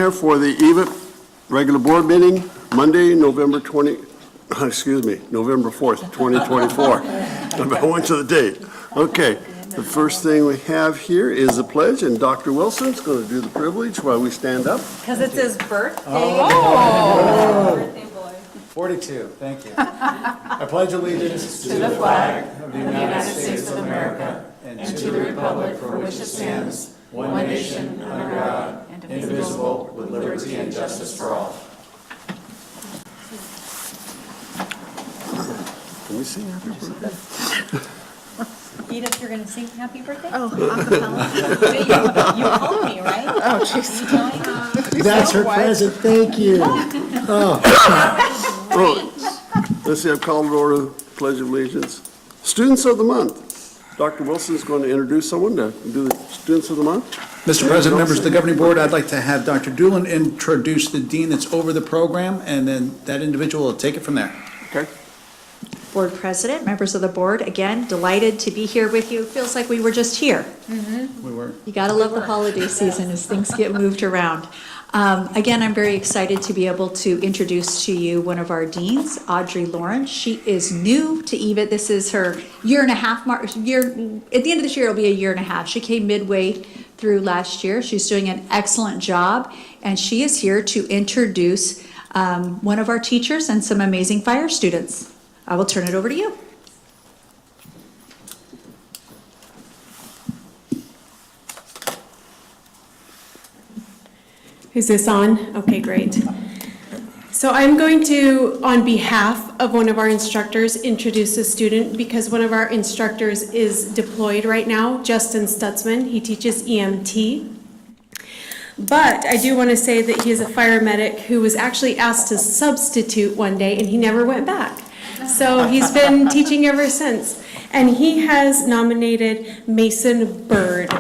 here for the EVIT regular board meeting, Monday, November 4th, 2024. I went to the date. Okay, the first thing we have here is the pledge, and Dr. Wilson's going to do the privilege while we stand up. Because it's his birthday. Oh. Birthday boy. 42, thank you. I pledge allegiance to the flag of the United States of America and to the republic for which it stands, one nation, under God, indivisible, with liberty and justice for all. Can we sing happy birthday? Edith, you're going to sing happy birthday? Oh, acapella. You called me, right? Oh, jeez. That's her present, thank you. Oh, let's see, I've called it order, Pledge of Allegiance. Students of the Month. Dr. Wilson's going to introduce someone to do the Students of the Month. Mr. President, members of the governing board, I'd like to have Dr. Doolin introduce the dean that's over the program, and then that individual will take it from there. Okay. Board President, members of the board, again, delighted to be here with you. Feels like we were just here. We were. You gotta love the holiday season as things get moved around. Again, I'm very excited to be able to introduce to you one of our deans, Audrey Lawrence. She is new to EVIT. This is her year and a half mark. At the end of this year, it'll be a year and a half. She came midway through last year. She's doing an excellent job, and she is here to introduce one of our teachers and some amazing fire students. I will turn it over to you. Is this on? Okay, great. So I'm going to, on behalf of one of our instructors, introduce a student because one of our instructors is deployed right now, Justin Stutzman. He teaches EMT. But I do want to say that he is a fire medic who was actually asked to substitute one day and he never went back. So he's been teaching ever since. And he has nominated Mason Bird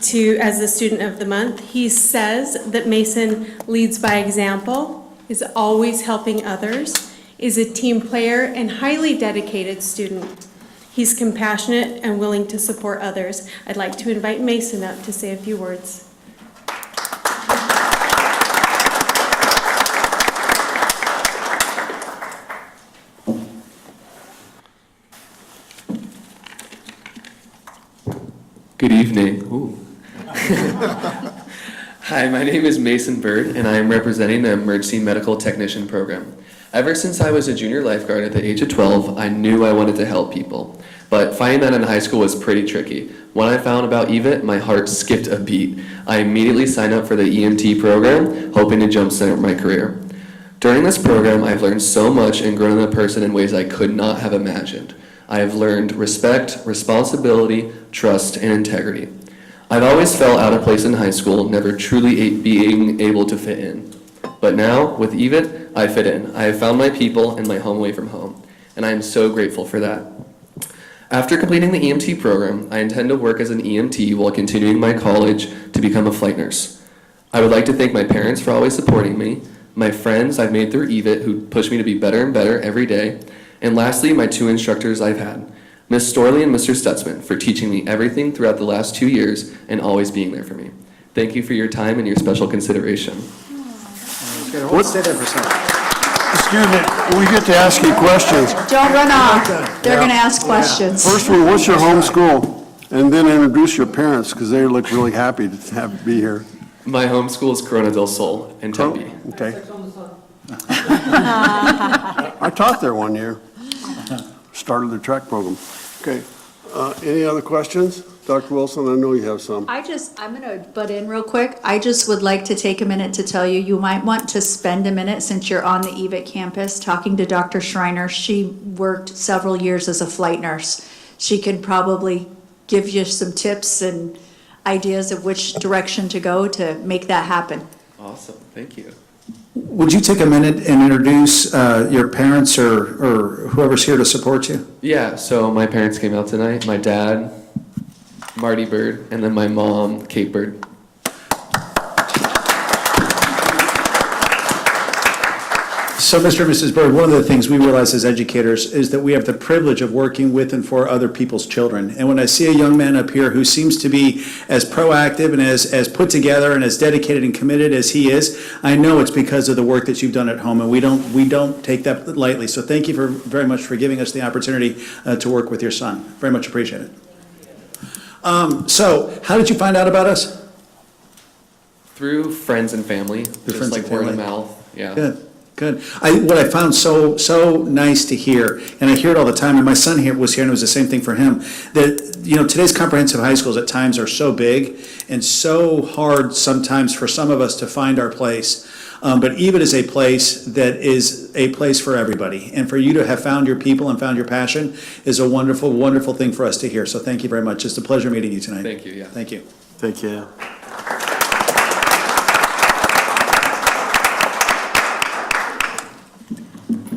to as the student of the month. He says that Mason leads by example, is always helping others, is a team player and highly dedicated student. He's compassionate and willing to support others. I'd like to invite Mason up to say a few words. Good evening. Ooh. Hi, my name is Mason Bird, and I am representing the Emergency Medical Technician Program. Ever since I was a junior lifeguard at the age of 12, I knew I wanted to help people. But finding that in high school was pretty tricky. When I found about EVIT, my heart skipped a beat. I immediately signed up for the EMT program, hoping to jumpstart my career. During this program, I've learned so much and grown as a person in ways I could not have imagined. I have learned respect, responsibility, trust, and integrity. I've always felt out of place in high school, never truly being able to fit in. But now, with EVIT, I fit in. I have found my people and my home away from home, and I am so grateful for that. After completing the EMT program, I intend to work as an EMT while continuing my college to become a flight nurse. I would like to thank my parents for always supporting me, my friends I've made through EVIT who push me to be better and better every day, and lastly, my two instructors I've had, Ms. Storley and Mr. Stutzman, for teaching me everything throughout the last 2 years and always being there for me. Thank you for your time and your special consideration. Let's stay there for a second. Excuse me, we get to ask you questions. Don't run off. They're gonna ask questions. First one, what's your home school? And then introduce your parents, because they look really happy to be here. My home school is Corona del Sol in Tempe. Okay. I taught there one year. Started the track program. Okay. Any other questions? Dr. Wilson, I know you have some. I'm gonna butt in real quick. I just would like to take a minute to tell you, you might want to spend a minute since you're on the EVIT campus talking to Dr. Schreiner. She worked several years as a flight nurse. She could probably give you some tips and ideas of which direction to go to make that happen. Awesome, thank you. Would you take a minute and introduce your parents or whoever's here to support you? Yeah, so my parents came out tonight. My dad, Marty Bird, and then my mom, Kate Bird. So, Mr. and Mrs. Bird, one of the things we realize as educators is that we have the privilege of working with and for other people's children. And when I see a young man up here who seems to be as proactive and as put together and as dedicated and committed as he is, I know it's because of the work that you've done at home, and we don't take that lightly. So thank you very much for giving us the opportunity to work with your son. Very much appreciate it. So, how did you find out about us? Through friends and family, just friends like and word of family. mouth, yeah. Good, good. What I found so nice to hear, and I hear it all the time, and my son was here, and it was the same thing for him, that, today's comprehensive high schools at times are so big and so hard sometimes for some of us to find our place. But EVIT is a place that is a place for everybody. And for you to have found your people and found your passion is a wonderful, wonderful thing for us to hear. So thank you very much. It's a pleasure meeting you tonight. Thank you, yeah. Thank you. Thank you.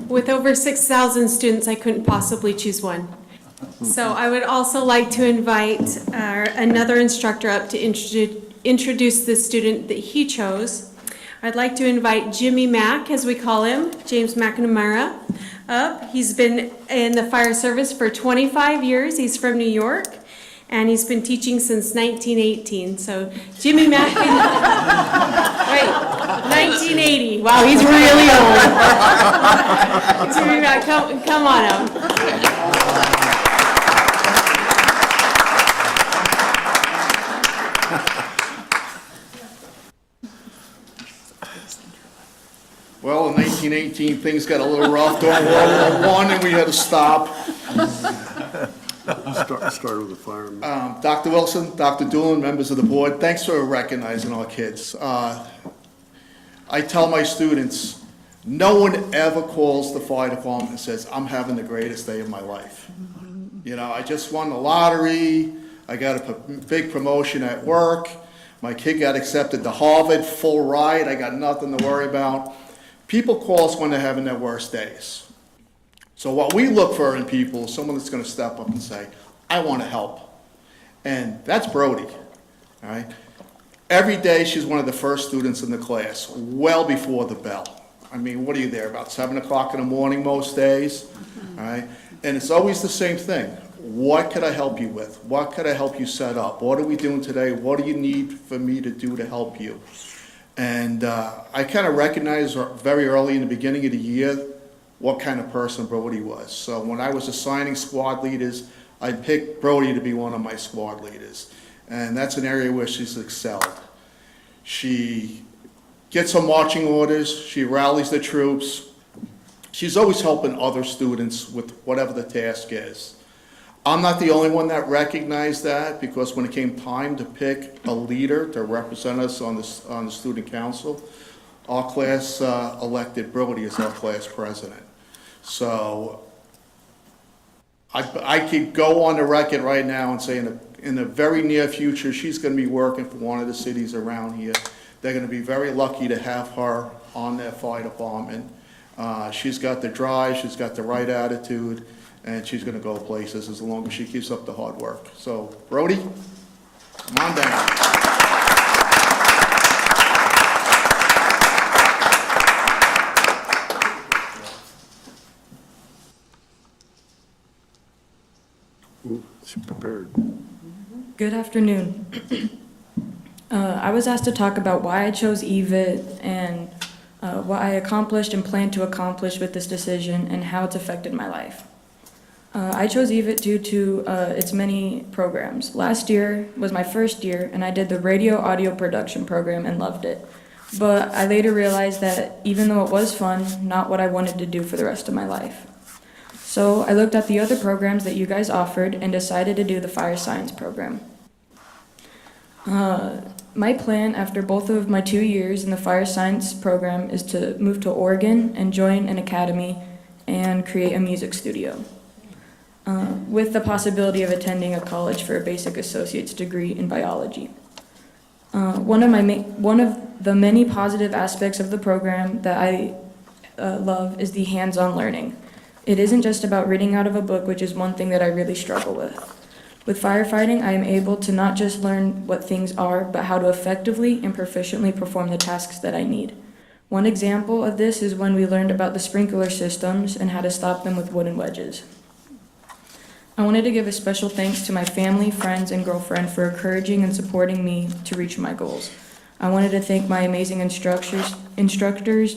With over 6,000 students, I couldn't possibly choose one. So I would also like to invite another instructor up to introduce the student that he chose. I'd like to invite Jimmy Mack, as we call him, James McNamara, up. He's been in the fire service for 25 years. He's from New York, and he's been teaching since 1918. So Jimmy Mack, wait, 1980. Wow, he's really old. Jimmy Mack, come on up. Well, in 1918, things got a little rough during World War I, and we had to stop. Start with the fireman. Dr. Wilson, Dr. Doolin, members of the board, thanks for recognizing our kids. I tell my students, no one ever calls the fire department and says, I'm having the greatest day of my life. I just won the lottery, I got a big promotion at work, my kid got accepted to Harvard, full ride, I got nothing to worry about. People call us when they're having their worst days. So what we look for in people is someone that's going to step up and say, I want to help. And that's Brody. All right? Every day she's one of the first students in the class, well before the bell. I mean, what are you there, about 7 o'clock in the morning most days? All right? And it's always the same thing. What could I help you with? What could I help you set up? What are we doing today? What do you need for me to do to help you? And I kind of recognized very early in the beginning of the year what kind of person Brody was. So when I was assigning squad leaders, I picked Brody to be one of my squad leaders. And that's an area where she's excelled. She gets her marching orders, she rallies the troops. She's always helping other students with whatever the task is. I'm not the only one that recognized that, because when it came time to pick a leader to represent us on the student council, our class elected Brody as our class president. So I could go on the record right now and say in the very near future, she's going to be working for one of the cities around here. They're going to be very lucky to have her on their fire department. She's got the drive, she's got the right attitude, and she's going to go places as long as she keeps up the hard work. So, Brody, come on down. She's prepared. Good afternoon. I was asked to talk about why I chose EVIT and what I accomplished and plan to accomplish with this decision and how it's affected my life. I chose EVIT due to its many programs. Last year was my first year, and I did the radio audio production program and loved it. But I later realized that even though it was fun, not what I wanted to do for the rest of my life. So I looked at the other programs that you guys offered and decided to do the fire science program. My plan after both of my 2 years in the fire science program is to move to Oregon and join an academy and create a music studio, with the possibility of attending a college for a basic associate's degree in biology. One of the many positive aspects of the program that I love is the hands-on learning. It isn't just about reading out of a book, which is one thing that I really struggle with. With firefighting, I am able to not just learn what things are, but how to effectively and proficiently perform the tasks that I need. One example of this is when we learned about the sprinkler systems and how to stop them with wooden wedges. I wanted to give a special thanks to my family, friends, and girlfriend for encouraging and supporting me to reach my goals. I wanted to thank my amazing instructors,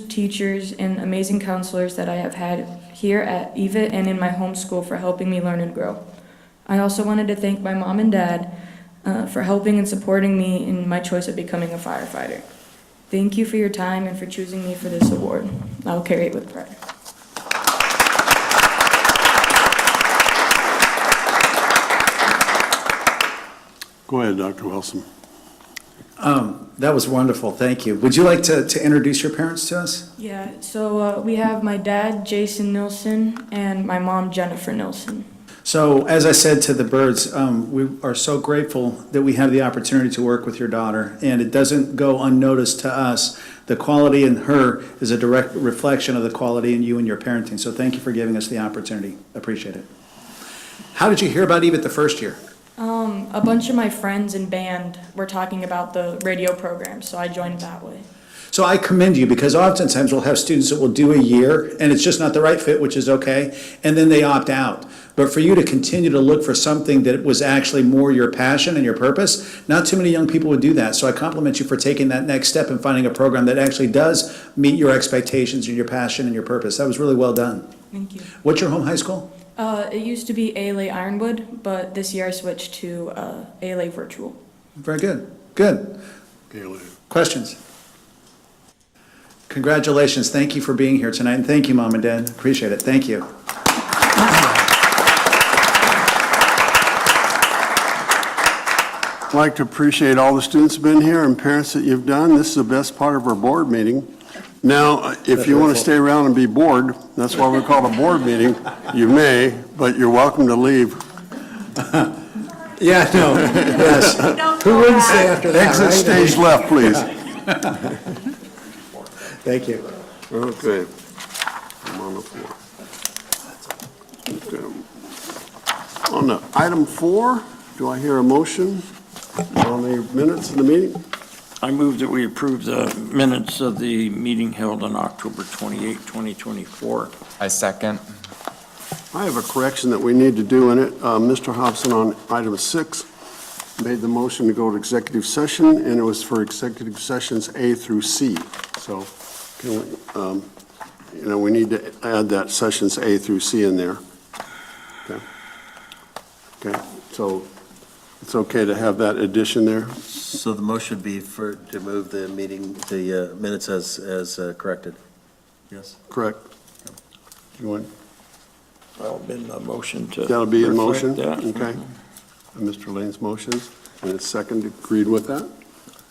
teachers, and amazing counselors that I have had here at EVIT and in my home school for helping me learn and grow. I also wanted to thank my mom and dad for helping and supporting me in my choice of becoming a firefighter. Thank you for your time and for choosing me for this award. I will carry it with pride. Go ahead, Dr. Wilson. That was wonderful, thank you. Would you like to introduce your parents to us? Yeah, so we have my dad, Jason Nilsson, and my mom, Jennifer Nilsson. So, as I said to the Birds, we are so grateful that we have the opportunity to work with your daughter, and it doesn't go unnoticed to us. The quality in her is a direct reflection of the quality in you and your parenting, so thank you for giving us the opportunity. Appreciate it. How did you hear about EVIT the first year? A bunch of my friends in band were talking about the radio program, so I joined that way. So I commend you, because oftentimes we'll have students that will do a year and it's just not the right fit, which is okay, and then they opt out. But for you to continue to look for something that was actually more your passion and your purpose, not too many young people would do that. So I compliment you for taking that next step and finding a program that actually does meet your expectations and your passion and your purpose. That was really well done. Thank you. What's your home high school? It used to be ALA Ironwood, but this year I switched to ALA Virtual. Very good. Good. Gail. Questions? Congratulations. Thank you for being here tonight, and thank you, Mom and Dad. Appreciate it. Thank you. I'd like to appreciate all the students who've been here and parents that you've done. This is the best part of our board meeting. Now, if you want to stay around and be bored, that's why we call it a board meeting, you may, but you're welcome to leave. Yeah, no, yes. Who wouldn't stay after that, Exit right? stage left, please. Thank you. Okay. I'm on the floor. Okay. On the item 4, do I hear a motion on the minutes of the meeting? I move that we approve the minutes of the meeting held on October 28, 2024. I second. I have a correction that we need to do in it. Mr. Hobson on item 6 made the motion to go to executive session, and it was for executive sessions A through C. So, can we, we need to add that sessions A through C in there. Okay. Okay, so it's okay to have that addition there? So the motion would be to move the minutes as corrected? Yes. Correct. You want, Well, been a motion to. that'll be in reflect motion? that. Okay. Mr. Lane's motion, and it's second, agreed with that?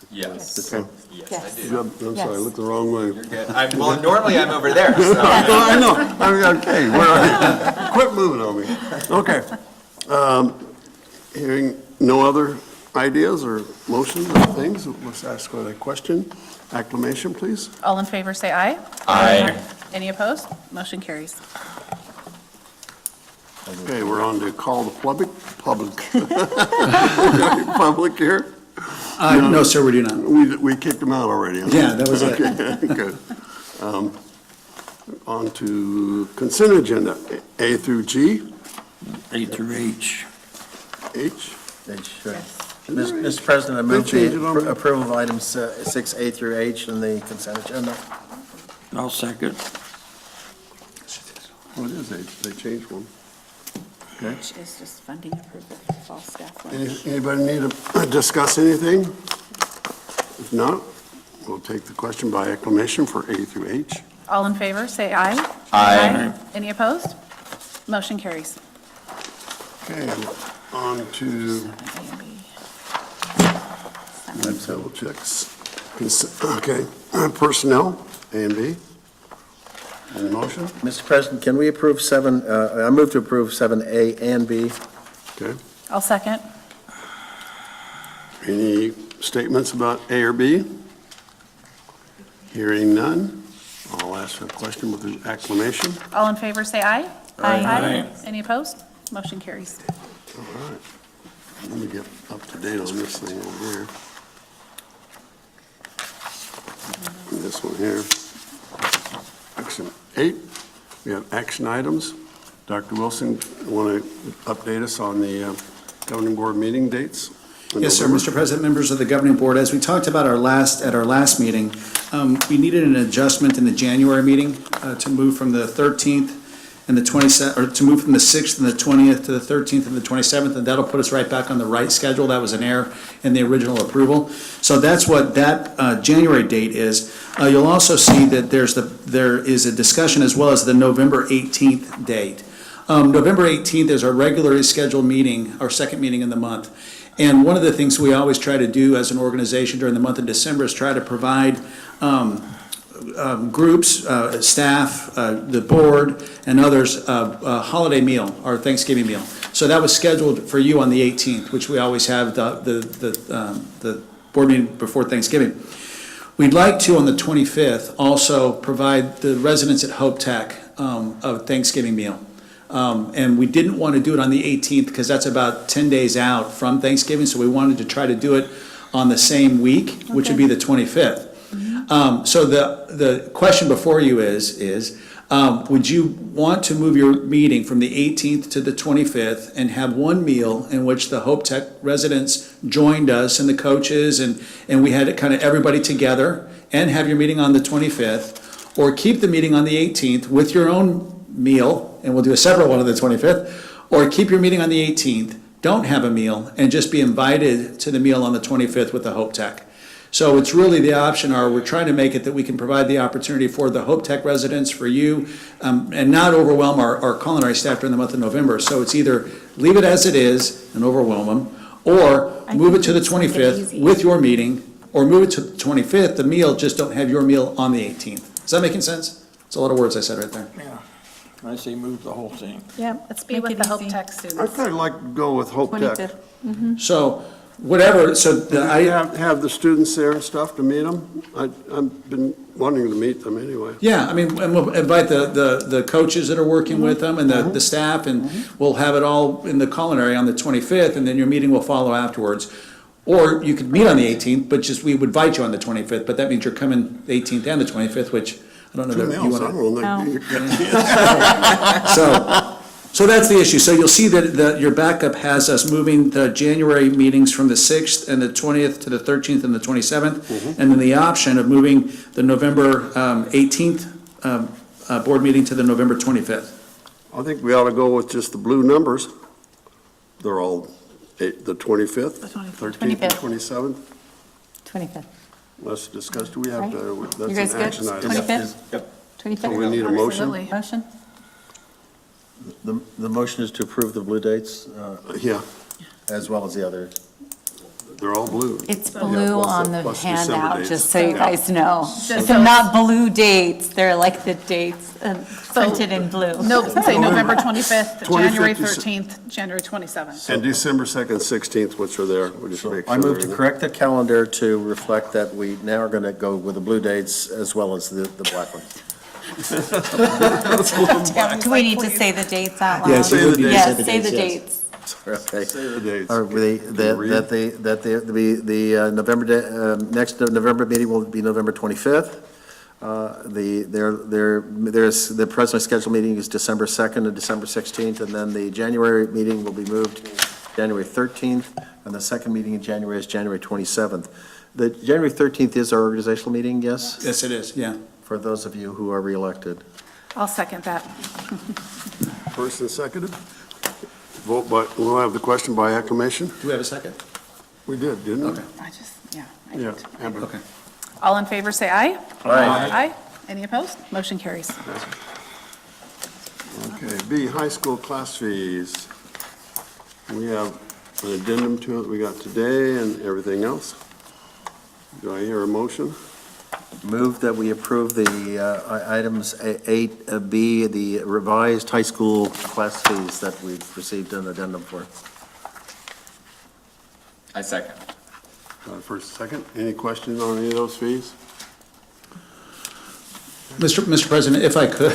Yes. Okay. Yes, I do. Good. I'm sorry, I looked the wrong way. You're good. Well, normally I'm over there, so. I know, okay, where are you? Quit moving on me. Okay. Hearing no other ideas or motions or things, let's ask a question. Acclamation, please. All in favor, say aye. Aye. Any opposed? Motion carries. Okay, we're on to call the public here. No, sir, we do not. We kicked them out already. Huh? Yeah, that was it. Okay, good. On to consent agenda, A through G, A through H. H. Sure. Mr. President, I move change it on me. the approval of items 6A through H in the consent agenda. I'll second. What is H? They changed one. Okay. H is just funding approval for fall staff lunch. Anybody need to discuss anything? If not, we'll take the question by acclamation for A through H. All in favor, say aye. Aye. Any opposed? Motion carries. Okay, on to, A and B. let's double checks. Okay, personnel, A and B. Any motion? Mr. President, can we approve I move to approve 7A and B. Okay. I'll second. Any statements about A or B? Hearing none, I'll ask a question with acclamation. All in favor, say aye. Aye. Any opposed? Motion carries. All right. Let me get up to date on this thing over here. And this one here. 8, we have action items. Dr. Wilson, want to update us on the governing board meeting dates? in Yes, sir. November? Mr. President, members of the governing board, as we talked about at our last meeting, we needed an adjustment in the January meeting to move from the 13th and the 27th, or to move from the 6th and the 20th to the 13th and the 27th, and that'll put us right back on the right schedule. That was an error in the original approval. So that's what that January date is. You'll also see that there is a discussion as well as the November 18th date. November 18th is our regularly scheduled meeting, our second meeting in the month. And one of the things we always try to do as an organization during the month of December is try to provide groups, staff, the board, and others a holiday meal, our Thanksgiving meal. So that was scheduled for you on the 18th, which we always have the board meeting before Thanksgiving. We'd like to, on the 25th, also provide the residents at Hope Tech a Thanksgiving meal. And we didn't want to do it on the 18th because that's about 10 days out from Thanksgiving, so we wanted to try to do it on the same week, which would be the 25th. So the question before you is would you want to move your meeting from the 18th to the 25th and have one meal in which the Hope Tech residents joined us and the coaches and we had kind of everybody together, and have your meeting on the 25th, or keep the meeting on the 18th with your own meal, and we'll do a separate one on the 25th, or keep your meeting on the 18th, don't have a meal, and just be invited to the meal on the 25th with the Hope Tech. So it's really the option, or we're trying to make it that we can provide the opportunity for the Hope Tech residents, for you, and not overwhelm our culinary staff during the month of November. So it's either leave it as it is and overwhelm them, or move it to the 25th with your meeting, or move it to the 25th, the meal, just don't have your meal on the 18th. Is that making sense? It's a lot of words I said right there. Yeah, I say move the whole thing. Yeah, let's be Make with it the Hope easy. Tech I'd students. kind of like to go with Hope Tech. 25th. So, whatever, so I I, have the students there and stuff to meet them. I've been wanting to meet them anyway. yeah, I mean, and we'll invite the coaches that are working with them and the staff, and we'll have it all in the culinary on the 25th, and then your meeting will follow afterwards. Or you could meet on the 18th, but just, we would invite you on the 25th, but that means you're coming the 18th and the 25th, which I don't know Two that you meals, I want to. don't know. So that's the issue. So you'll see that your backup has us moving the January meetings from the 6th and the 20th to the 13th and the 27th. And then the option of moving the November 18th board meeting to the November 25th. I think we ought to go with just the blue numbers. They're all the 25th, The 25th. 13th, and 25th. 27th. 25th. Let's discuss, do we have, You that's guys an good? action item. 25th? Yep. 25th? So we need a motion? Absolutely. Motion? The motion is to approve the blue dates, Yeah, as well as the other. they're all blue. It's Yeah, blue plus on the plus December handout, dates. just so you guys know. Just They're so- not blue dates, they're like the dates printed in blue. No, say November 25th, 25th, January you said. 13th, January 27th. And December 2nd, 16th, which are there. We'll just make sure I move they're to in there. correct the calendar to reflect that we now are going to go with the blue dates as well as the black ones. Do we need to say the dates out loud? Yes, Say the dates. Yes, say the dates. Okay. Say the dates. Are we, Can you read? the November, next November meeting will be November 25th. There's, the presently scheduled meeting is December 2nd and December 16th, and then the January meeting will be moved to January 13th, and the second meeting in January is January 27th. The January 13th is our organizational meeting, yes, Yes, it is, yeah. for those of you who are reelected. I'll second that. First and seconded. Vote by, we'll have the question by acclamation. Do we have a second? We did, didn't we? Okay. I just, yeah. I Yeah. did. Amber. Okay. All in favor, say aye. Aye. Any opposed? Motion carries. Okay, B, high school class fees. We have an addendum to it we got today and everything else. Do I hear a motion? Move that we approve the items 8B, the revised high school class fees that we've received an addendum for. I second. First, second. Any questions on any of those fees? Mr. President, if I could,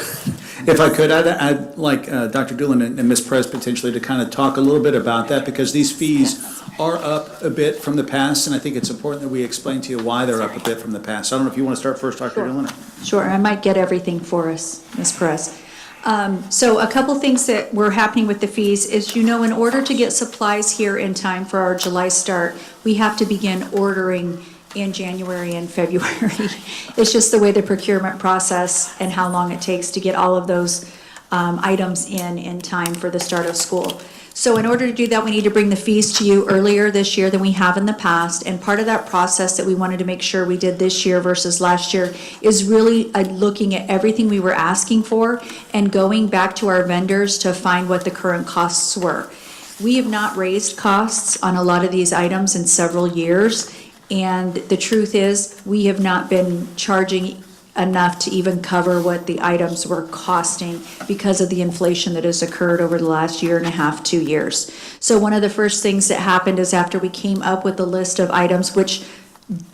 If I could, I'd like Dr. Doolin and Ms. Perez potentially to kind of talk a little bit about that, because these fees are up a bit from the past, and I think it's important that we explain to you why they're up a bit from the past. So I don't know if you want to start first, Dr. Doolin? Sure, I might get everything for us, Ms. Perez. So a couple things that were happening with the fees is, you know, in order to get supplies here in time for our July start, we have to begin ordering in January and February. It's just the way the procurement process and how long it takes to get all of those items in time for the start of school. So in order to do that, we need to bring the fees to you earlier this year than we have in the past. And part of that process that we wanted to make sure we did this year versus last year is really looking at everything we were asking for and going back to our vendors to find what the current costs were. We have not raised costs on a lot of these items in several years. And the truth is, we have not been charging enough to even cover what the items were costing because of the inflation that has occurred over the last year and a half, 2 years. So one of the first things that happened is after we came up with the list of items, which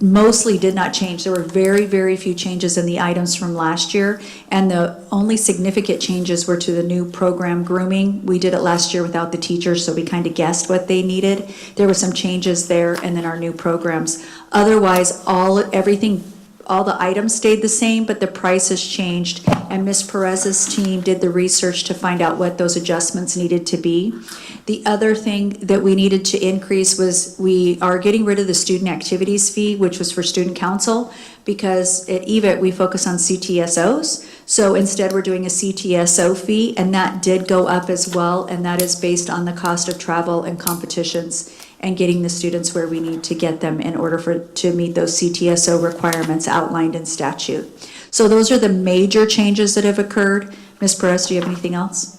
mostly did not change. There were very, very few changes in the items from last year, and the only significant changes were to the new program grooming. We did it last year without the teachers, so we kind of guessed what they needed. There were some changes there, and then our new programs. Otherwise, all the items stayed the same, but the prices changed, and Ms. Perez's team did the research to find out what those adjustments needed to be. The other thing that we needed to increase was we are getting rid of the student activities fee, which was for student council, because at EVIT, we focus on CTSOs. So instead, we're doing a CTSO fee, and that did go up as well, and that is based on the cost of travel and competitions and getting the students where we need to get them in order to meet those CTSO requirements outlined in statute. So those are the major changes that have occurred. Ms. Perez, do you have anything else?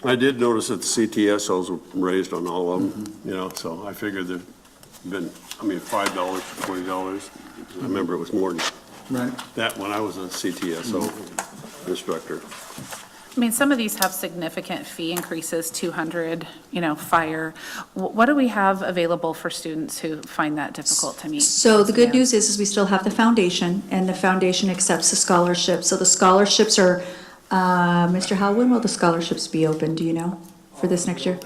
I did notice that the CTSOs were raised on all of them, you know, so I figured there'd been, $5 to $20. I remember it was more than that when I was a CTSO instructor. Some of these have significant fee increases, 200, fire. What do we have available for students who find that difficult to meet? So the good news is we still have the foundation, and the foundation accepts the scholarships. So the scholarships are, Mr. Howell, when will the scholarships be open, do you know, for this next year?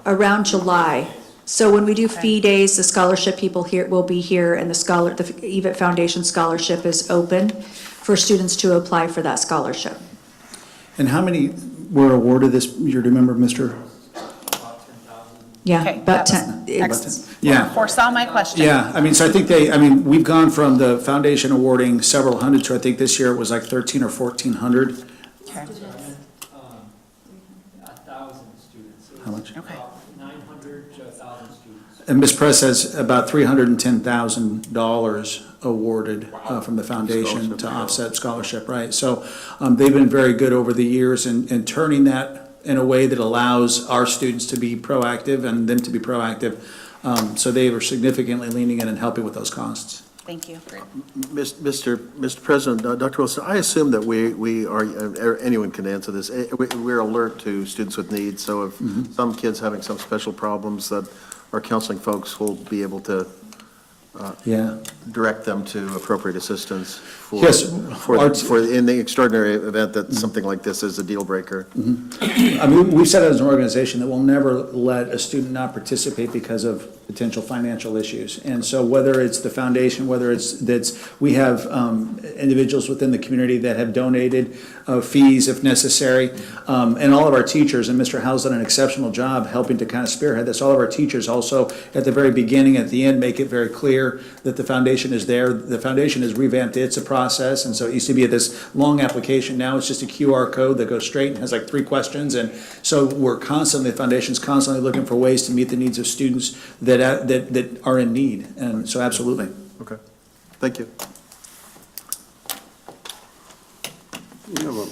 Around July. So when we do fee days, the scholarship people here will be here, and the EVIT Foundation scholarship is open for students to apply for that scholarship. And how many were awarded this year? Do you remember, Mr.? Yeah, Okay, about that 10. Yeah. Foresaw my question. Yeah, so I think we've gone from the foundation awarding several hundred to, I think this year it was like 1,300 or 1,400. Okay. 1,000 students. How much? Okay. 900 to 1,000 students. And Ms. Press has about $310,000 awarded from the foundation to offset scholarship, right? So they've been very good over the years in turning that in a way that allows our students to be proactive and them to be proactive. So they are significantly leaning in and helping with those costs. Thank you. Mr. President, Dr. Wilson, I assume that we are, anyone can answer this, we're alert to students with needs. So if some kids having some special problems, that our counseling folks will be able to direct them to appropriate assistance for, Yes, for in the extraordinary event that something like this is a deal breaker. We've said as an organization that we'll never let a student not participate because of potential financial issues. And so whether it's the foundation, whether we have individuals within the community that have donated fees if necessary, and all of our teachers, and Mr. Howe's done an exceptional job helping to kind of spearhead this. All of our teachers also, at the very beginning, at the end, make it very clear that the foundation is there. The foundation has revamped its process, and so it used to be this long application. Now it's just a QR code that goes straight and has like 3 questions. And so the foundation's constantly looking for ways to meet the needs of students that are in need. And so absolutely. Okay, thank you. Do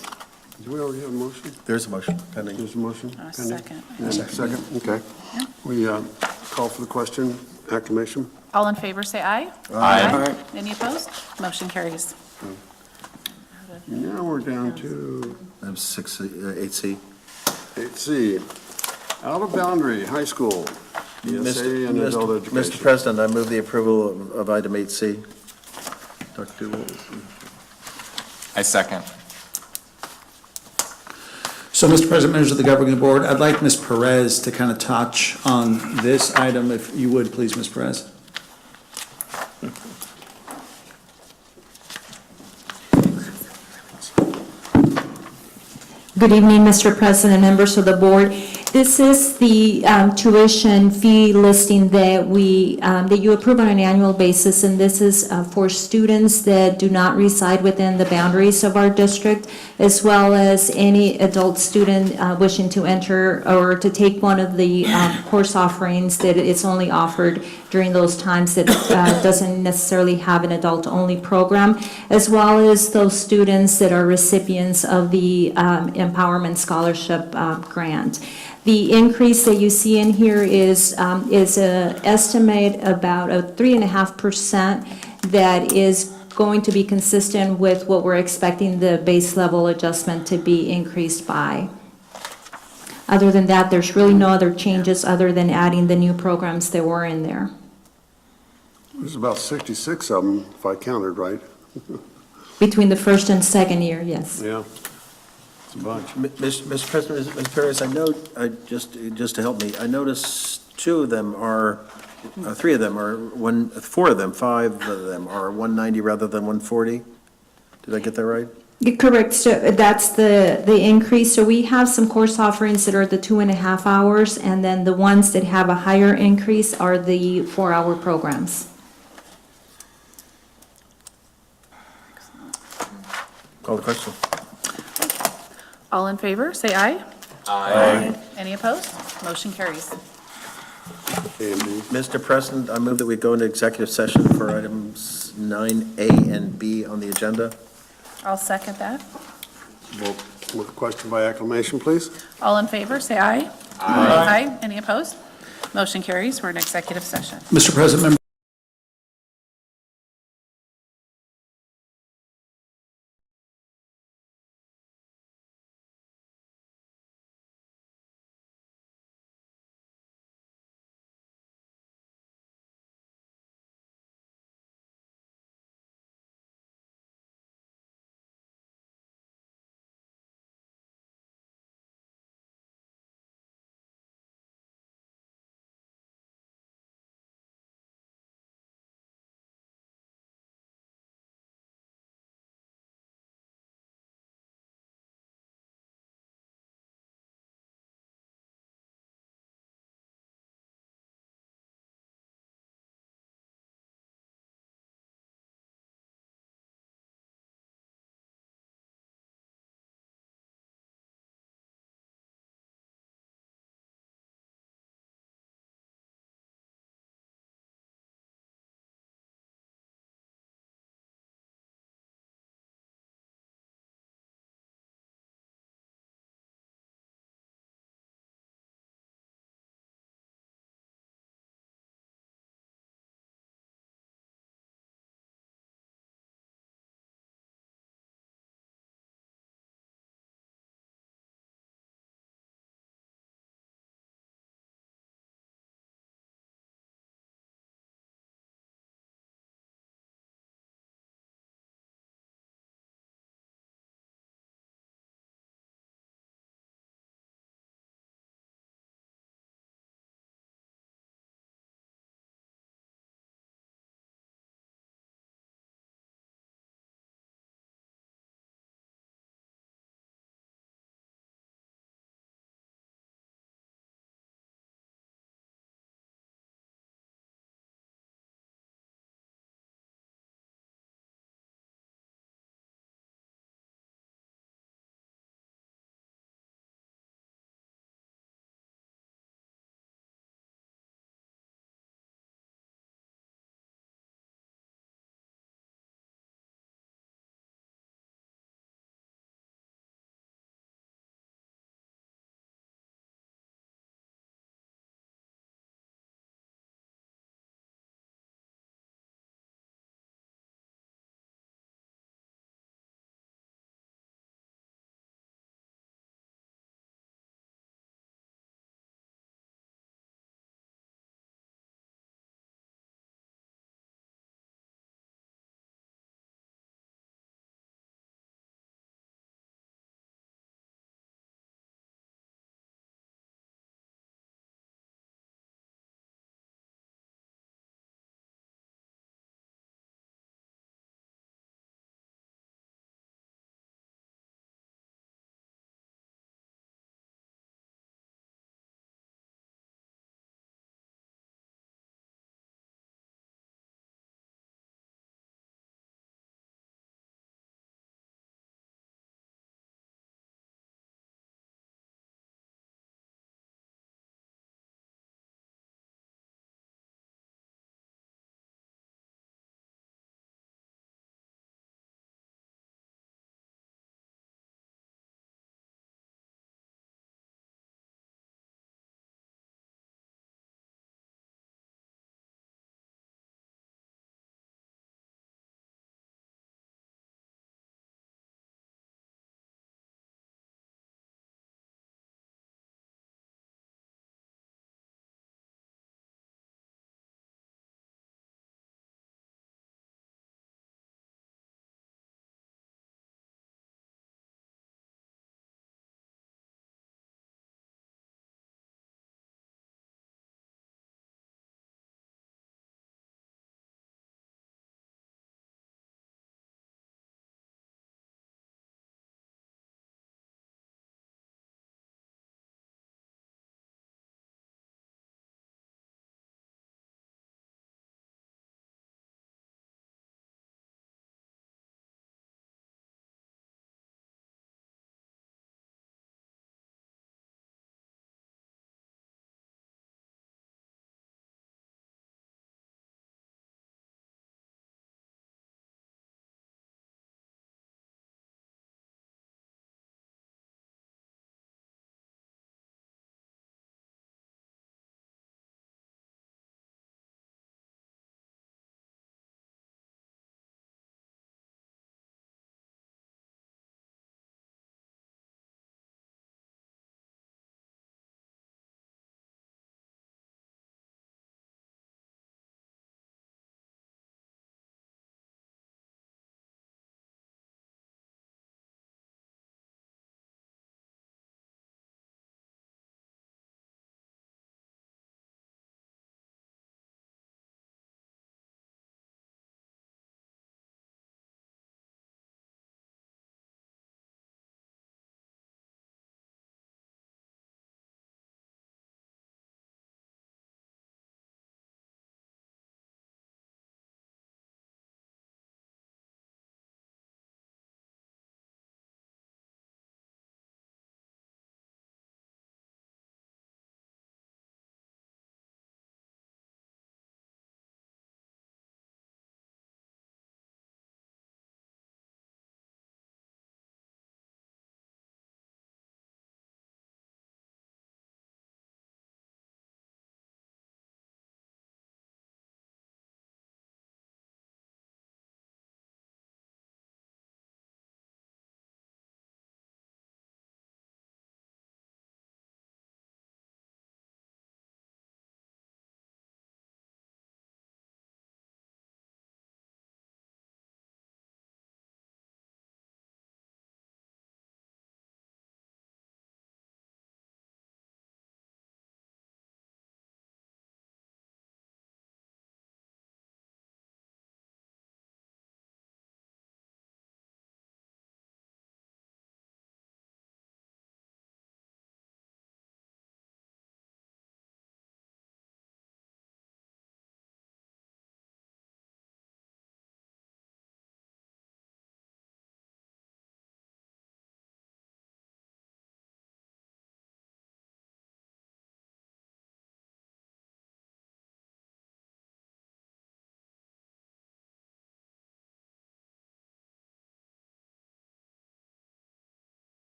we already have a motion? There's a motion pending. There's a motion A pending? second. And a second, okay. We call for the question, acclamation. All in favor, say aye. Aye. Any opposed? Motion carries. Now we're down to Item 8C. 8C. Out of Boundary High School, ESA and adult Mr. education. President, I move the approval of item 8C. Dr. Doolin? I second. So, Mr. President, members of the governing board, I'd like Ms. Perez to kind of touch on this item, if you would, please, Ms. Perez. Good evening, Mr. President, members of the board. This is the tuition fee listing that that you approve on an annual basis, and this is for students that do not reside within the boundaries of our district, as well as any adult student wishing to enter or to take one of the course offerings that it's only offered during those times that doesn't necessarily have an adult-only program, as well as those students that are recipients of the Empowerment Scholarship grant. The increase that you see in here is an estimate about a 3.5% that is going to be consistent with what we're expecting the base level adjustment to be increased by. Other than that, there's really no other changes other than adding the new programs that were in there. There's about 66 of them, if I counted right. Between the first and second year, yes. Yeah. It's a bunch. Mr. President, Ms. Perez, just to help me, I noticed two of them are, three of them are, four of them, five of them are 190 rather than 140? Did I get that right? Correct, so that's the increase. So we have some course offerings that are the 2.5 hours, and then the ones that have a higher increase are the 4-hour programs. Call the question. All in favor, say aye. Aye. Any opposed? Motion carries. A and B. Mr. President, I move that we go into executive session for items 9A and B on the agenda. I'll second that. Vote with a question by acclamation, please. All in favor, say aye. Aye. Any opposed? Motion carries. We're in executive session. Mr. President,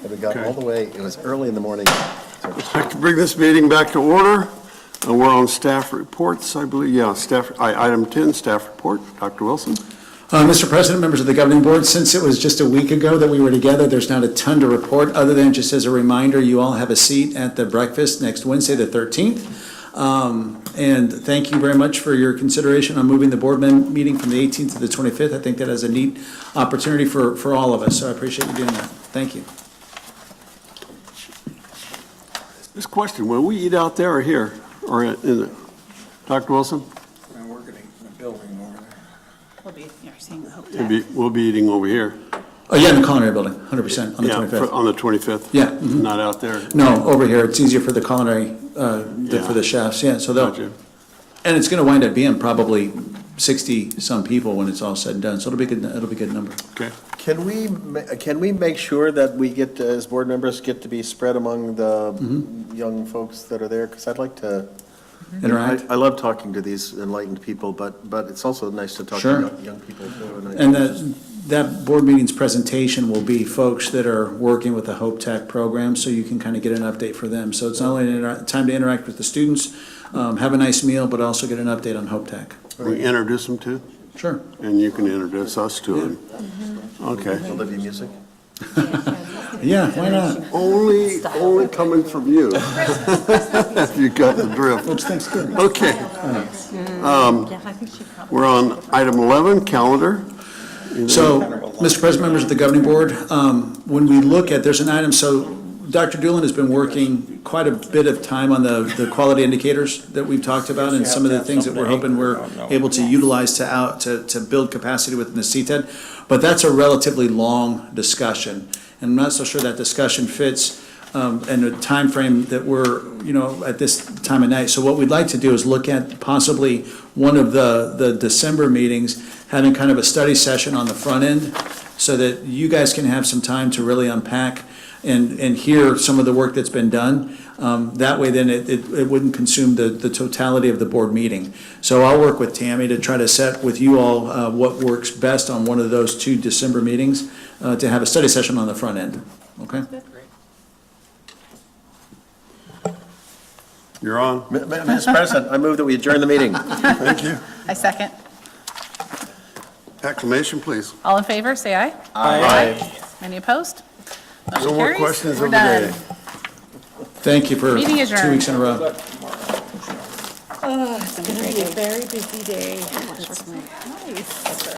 And we got all the way, it was early in the morning. I'd like to bring this meeting back to order. We're on staff reports, I believe. Yeah, item 10, staff report. Dr. Wilson? Mr. President, members of the governing board, since it was just a week ago that we were together, there's not a ton to report, other than just as a reminder, you all have a seat at the breakfast next Wednesday, the 13th. And thank you very much for your consideration on moving the board meeting from the 18th to the 25th. I think that is a neat opportunity for all of us, so I appreciate you doing that. Thank you. This question, will we eat out there or here? Or in the, Dr. Wilson? We're going to the building over there. We'll be, you're seeing the Hope Tech. We'll be eating over here. Oh, yeah, in the culinary building, 100% on the Yeah, 25th. on the 25th? Yeah, mhm. Not out there? No, over here, it's easier for the culinary, for the chefs, yeah, so they'll, Gotcha. and it's gonna wind up being probably 60-some people when it's all said and done, so it'll be good, it'll be a good number. Okay. Can we make sure that we get, as board members, get to be spread among the young folks that are there? Because I'd like to. Interact. I love talking to these enlightened people, but it's also nice to talk Sure. to young people too. And that board meeting's presentation will be folks that are working with the Hope Tech program, so you can kind of get an update for them. So it's not only time to interact with the students, have a nice meal, but also get an update on Hope Tech. We introduce them to? Sure. And you can introduce us to them? Okay. Olivia Music? Yeah, why not? Only coming from you. If you got the drift. It's Thanksgiving. Okay. We're on item 11, calendar. So, Mr. President, members of the governing board, when we look at, there's an item, so Dr. Doolin has been working quite a bit of time on the quality indicators that we've talked about and some of the things that we're hoping we're able to utilize to build capacity within the CTED. But that's a relatively long discussion, and I'm not so sure that discussion fits in the time frame that we're, at this time of night. So what we'd like to do is look at possibly one of the December meetings, having kind of a study session on the front end, so that you guys can have some time to really unpack and hear some of the work that's been done. That way then it wouldn't consume the totality of the board meeting. So I'll work with Tammy to try to set with you all what works best on one of those 2 December meetings to have a study session on the front end, okay? You're on. Mr. President, I move that we adjourn the meeting. Thank you. I second. Acclamation, please. All in favor, say aye. Aye. Any opposed? Motion No more carries. questions We're of the done. day. Thank you for Meeting 2 adjourned. weeks in a row. It's going to be a very busy day.